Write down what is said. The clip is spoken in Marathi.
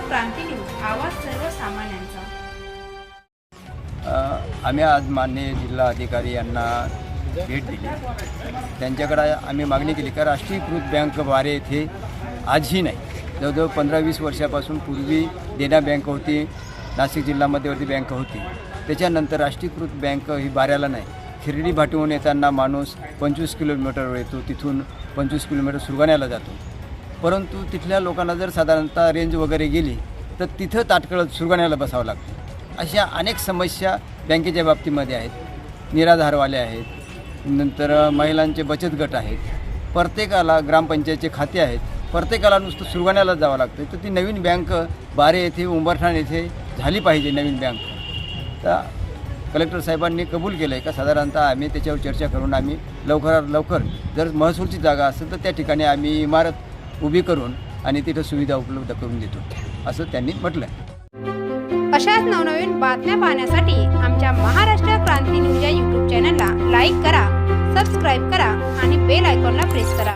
क्रांती न्यूज, आवाज सर्वसामान्यांचा। आम्ही आज माननीय जिल्हा अधिकारी यांना भेट दिली। त्यांच्याकडे आम्ही मागणी केली का राष्ट्रीयकृत बँक वारे येथे आजही नाही, जवळजवळ 15-20 वर्षापासून पूर्वी देना बँक होती, नाशिक जिल्हा मध्यवर्ती बँक होती। त्याच्यानंतर राष्ट्रीयकृत बँक ही बाऱ्याला नाही। खिरडी भाटवून येताना माणूस 25 किलोमीटरवर येतो, तिथून 25 किलोमीटर सुरगाण्याला जातो। परंतु तिथल्या लोकांना जर साधारणतः रेंज वगैरे गेली तर तिथं तात्काळ सुरगाण्याला बसावं लागतं। अशा अनेक समस्या बँकेच्या बाबतीमध्ये आहेत। निराधारवाले आहेत, नंतर महिलांचे बचत गट आहेत, प्रत्येकाला ग्रामपंचायतचे खाते आहेत, प्रत्येकाला नुसतं सुरगाण्याला जावं लागतं। तर ती नवीन बँक बारे येथे उंबरठाण येथे झाली पाहिजे नवीन बँक। तर कलेक्टर साहेबांनी कबूल केलं आहे का साधारणतः आम्ही त्याच्यावर चर्चा करून आम्ही लवकरात लवकर जर महसूलची जागा असेल तर त्या ठिकाणी आम्ही इमारत उभी करून आणि तिथं सुविधा उपलब्ध करून देतो, असं त्यांनी म्हटलं आहे। अशाच नवनवीन बातम्या पाहण्यासाठी आमच्या महाराष्ट्र क्रांती न्यूज या यूट्यूब चॅनलला लाईक करा, सबस्क्राईब करा आणि बेल आयकॉनला प्रेस करा।